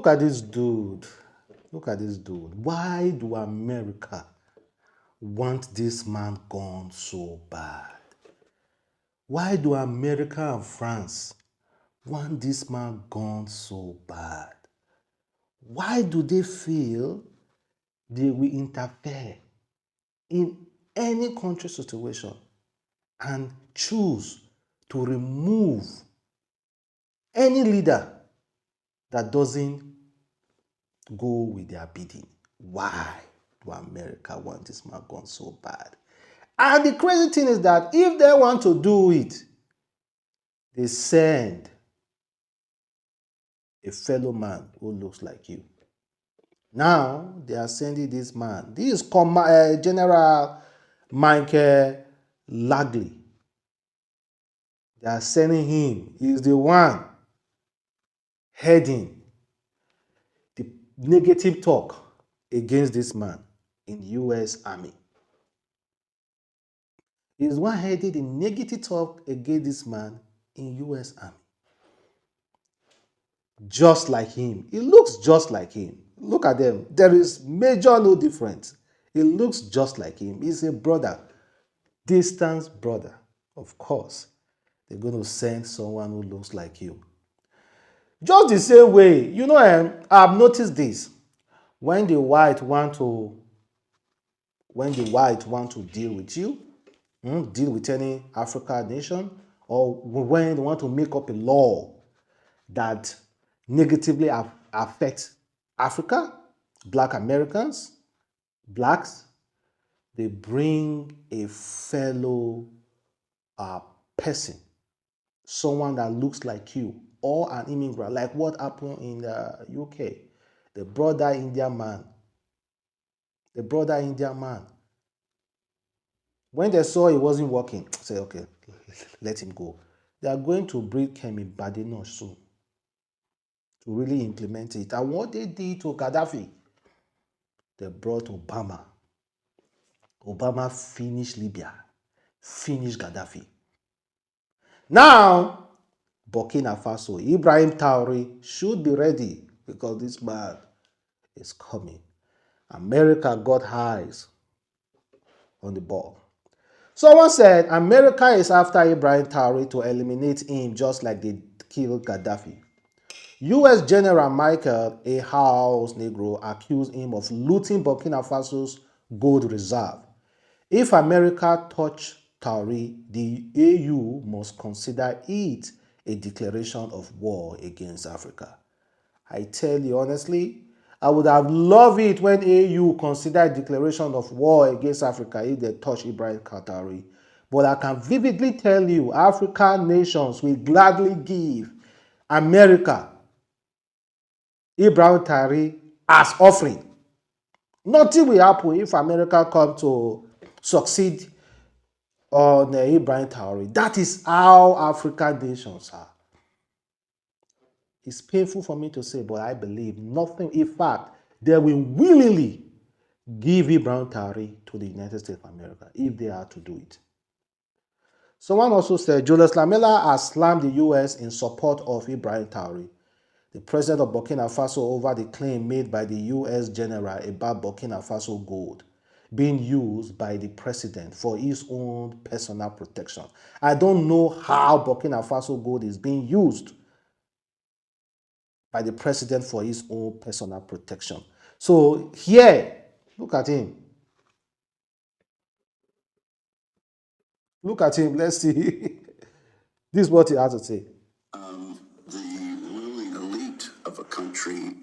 Look at this dude. Look at this dude. Why do America want this man gone so bad? Why do America and France want this man gone so bad? Why do they feel they will interfere in any country situation and choose to remove any leader that doesn't go with their bidding? Why do America want this man gone so bad? And the crazy thing is that if they want to do it, they send a fellow man who looks like you. Now they are sending this man. This is General Michael Langley. They are sending him. He's the one heading the negative talk against this man in the U.S. Army. He's the one heading the negative talk against this man in U.S. Army. Just like him. He looks just like him. Look at them. There is major no difference. He looks just like him. He's a brother. Distant brother. Of course, they're going to send someone who looks like you. Just the same way, I've noticed this. When the white want to deal with you, deal with any African nation, or when they want to make up a law that negatively affects Africa, Black Americans, blacks, they bring a fellow person, someone that looks like you, or an immigrant, like what happened in the UK. The brother Indian man. When they saw he wasn't working, say, okay, let him go. They are going to bring Kemi Badenoch soon to really implement it. And what they did to Gaddafi, they brought Obama. Obama finished Libya, finished Gaddafi. Now, Burkina Faso, Ibrahim Traore should be ready because this man is coming. America got eyes on the ball. Someone said America is after Ibrahim Traore to eliminate him just like they killed Gaddafi. U.S. General Michael A. House Negro accused him of looting Burkina Faso's gold reserve. If America touch Traore, the AU must consider it a declaration of war against Africa. I tell you honestly, I would have loved it when AU considered a declaration of war against Africa if they touch Ibrahim Traore. But I can vividly tell you, African nations will gladly give America Ibrahim Traore as offering. Nothing will happen if America come to succeed on Ibrahim Traore. That is how African nations are. It's painful for me to say, but I believe nothing. In fact, they will willingly give Ibrahim Traore to the United States of America if they are to do it. Someone also said Julius Lamela has slammed the U.S. in support of Ibrahim Traore, the president of Burkina Faso, over the claim made by the U.S. general about Burkina Faso gold being used by the president for his own personal protection. I don't know how Burkina Faso gold is being used by the president for his own personal protection. So here, look at him. Look at him. Let's see. This is what he has to say. The ruling elite of a country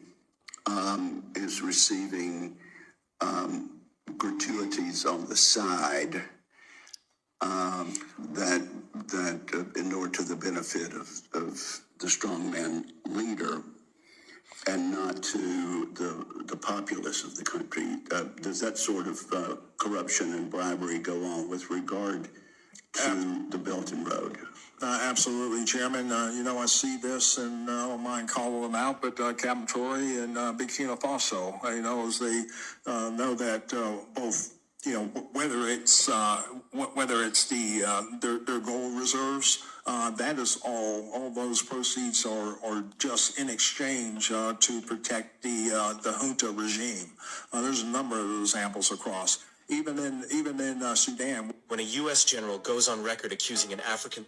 is receiving gratuities on the side that inure to the benefit of the strongman leader and not to the populace of the country. Does that sort of corruption and bribery go on with regard to the Belt and Road? Absolutely, Chairman. I see this, and I don't mind calling them out, but Captain Traore and Burkina Faso, as they know that both, whether it's their gold reserves That is all those proceeds are just in exchange to protect the junta regime. There's a number of examples across. Even in Sudan. When a U.S. general goes on record accusing an African...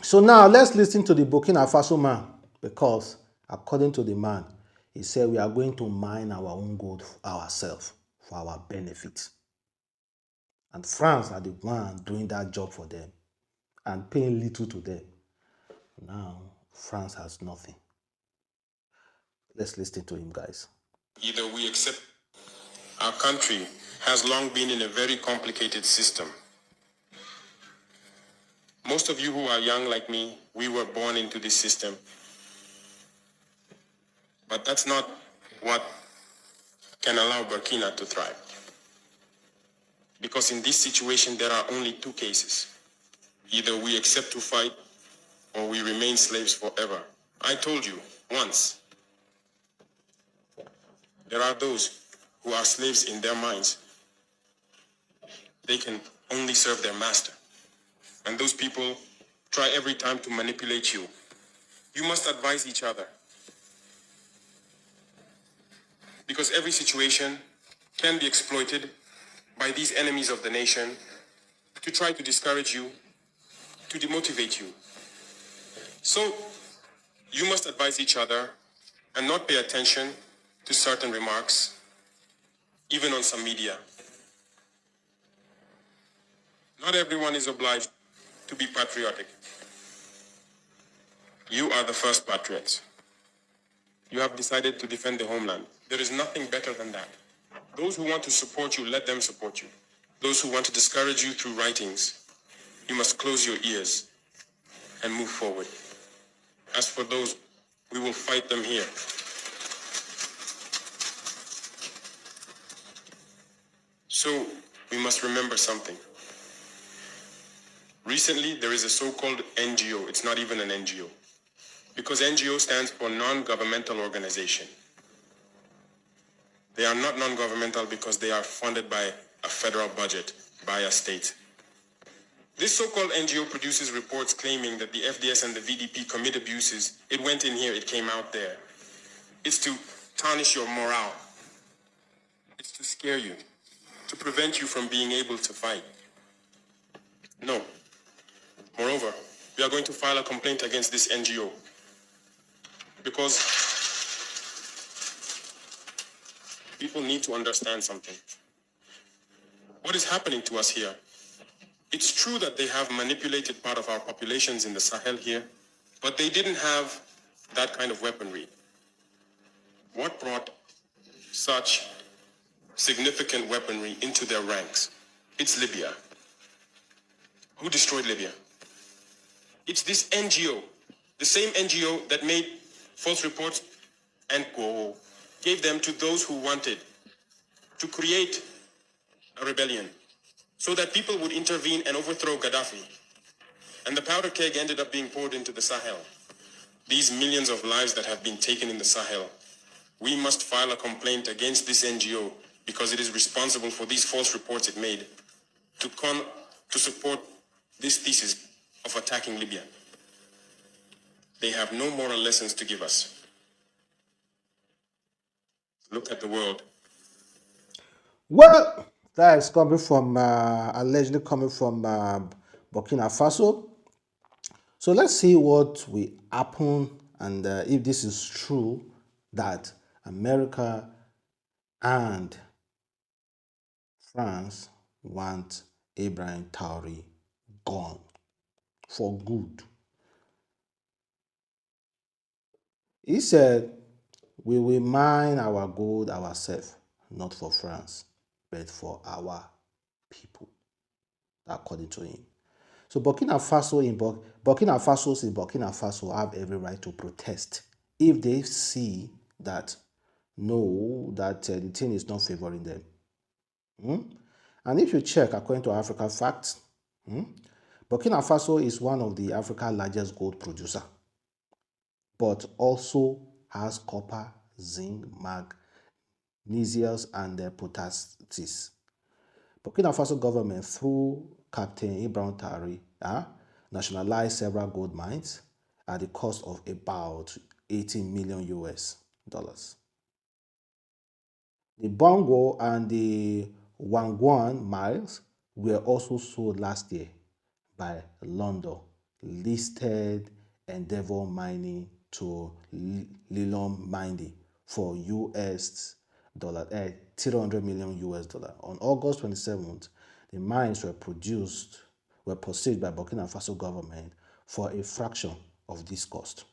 So now let's listen to the Burkina Faso man, because according to the man, he said we are going to mine our own gold ourselves for our benefit. And France are the one doing that job for them and paying little to them. Now France has nothing. Let's listen to him, guys. Either we accept our country has long been in a very complicated system. Most of you who are young like me, we were born into this system. But that's not what can allow Burkina to thrive. Because in this situation, there are only two cases. Either we accept to fight or we remain slaves forever. I told you once, there are those who are slaves in their minds. They can only serve their master. And those people try every time to manipulate you. You must advise each other. Because every situation can be exploited by these enemies of the nation to try to discourage you, to demotivate you. So you must advise each other and not pay attention to certain remarks, even on some media. Not everyone is obliged to be patriotic. You are the first patriots. You have decided to defend the homeland. There is nothing better than that. Those who want to support you, let them support you. Those who want to discourage you through writings, you must close your ears and move forward. As for those, we will fight them here. So, we must remember something. Recently, there is a so-called NGO. It's not even an NGO. Because NGO stands for non-governmental organization. They are not non-governmental because they are funded by a federal budget, by a state. This so-called NGO produces reports claiming that the FDS and the VDP commit abuses. It went in here, it came out there. It's to tarnish your morale. It's to scare you, to prevent you from being able to fight. No. Moreover, we are going to file a complaint against this NGO because people need to understand something. What is happening to us here? It's true that they have manipulated part of our populations in the Sahel here, but they didn't have that kind of weaponry. What brought such significant weaponry into their ranks? It's Libya. Who destroyed Libya? It's this NGO, the same NGO that made false reports and gave them to those who wanted to create a rebellion so that people would intervene and overthrow Gaddafi. And the powder keg ended up being poured into the Sahel. These millions of lives that have been taken in the Sahel, we must file a complaint against this NGO because it is responsible for these false reports it made to support this thesis of attacking Libya. They have no moral lessons to give us. Look at the world. Well, that is coming from, allegedly coming from Burkina Faso. So let's see what will happen, and if this is true that America and France want Ibrahim Traore gone for good. He said, we will mine our gold ourselves, not for France, but for our people, according to him. So Burkina Faso in Burkina Faso have every right to protest if they see that the thing is not favoring them. And if you check, according to Africa Facts, Burkina Faso is one of the Africa's largest gold producer, but also has copper, zinc, magnesium, and potassium. Burkina Faso government, through Captain Ibrahim Traore, nationalized several gold mines at the cost of about 18 million US dollars. The Bongo and the Wangwan mines were also sold last year by London listed Endeavour Mining to Lilong Mining for US dollar 300 million US dollar. On August 27th, the mines were purchased by Burkina Faso government for a fraction of this cost.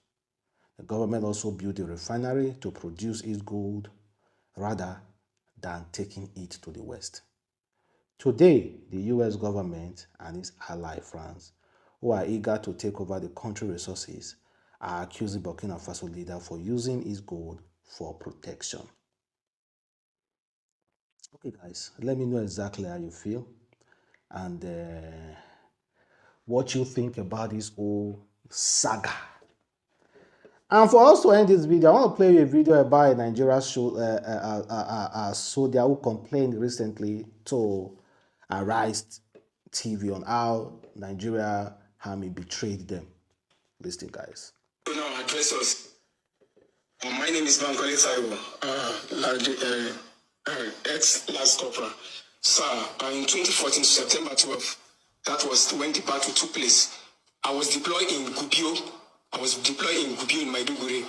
The government also built a refinery to produce its gold rather than taking it to the West. Today, the US government and its ally France, who are eager to take over the country's resources, are accusing Burkina Faso leader for using its gold for protection. Okay guys, let me know exactly how you feel and what you think about this whole saga. And for us to end this video, I want to play you a video about a Nigerian soldier who complained recently to Arise TV on how Nigeria army betrayed them. Listen, guys. Now address us. My name is Bankole Taiwo, ex-last corporal. Sir, in 2014, September 12th, that was when the battle took place. I was deployed in Gubio. In Maiduguri.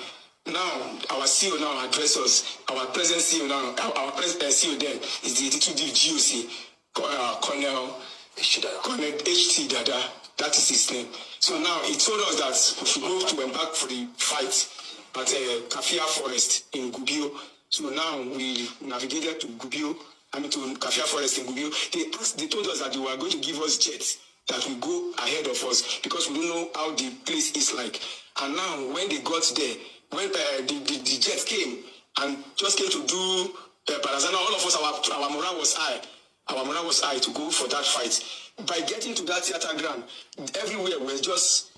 Now, our CEO now address us. Our present CEO now, our present CEO there is the 82D GOC, Colonel HT Dada. That is his name. So now he told us that we should go to embark for the fight at Kafia Forest in Gubio. So now we navigated to Gubio, to Kafia Forest in Gubio. They told us that they were going to give us jets that will go ahead of us because we don't know how the place is like. And now when they got there, when the jet came and just came to do Barazana, all of us, our morale was high. Our morale was high to go for that fight. By getting to that theater ground, everywhere was just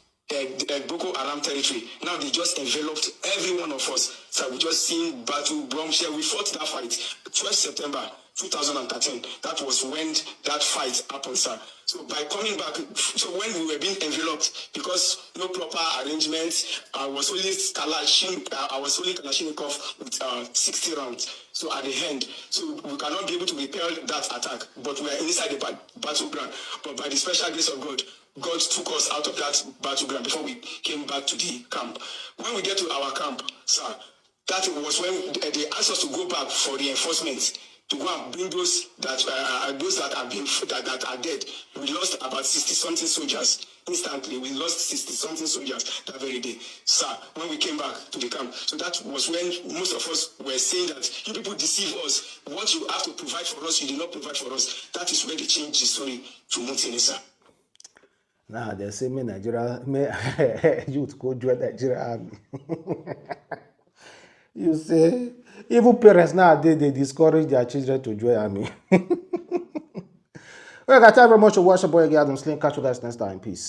Boko Haram territory. Now they just enveloped every one of us. So we just seen battle, bombshell. We fought that fight 12 September 2013. That was when that fight happened, sir. So by coming back, so when we were being enveloped, because no proper arrangement, I was only Kalashnikov with 60 rounds. So at the end, so we cannot be able to repel that attack, but we are inside the battleground. But by the special grace of God, God took us out of that battleground before we came back to the camp. When we get to our camp, sir, that was when they asked us to go back for reinforcements to go and bring those that are dead. We lost about 60-something soldiers instantly. We lost 60-something soldiers that very day, sir, when we came back to the camp. So that was when most of us were saying that you people deceive us. What you have to provide for us, you did not provide for us. That is when they changed the story to Mutini, sir. Now they say me Nigeria, youth go join Nigeria army. You say, even parents nowadays, they discourage their children to join army. Well, guys, thank you very much for watching. Boy, Adam Sling. Catch you guys next time. Peace.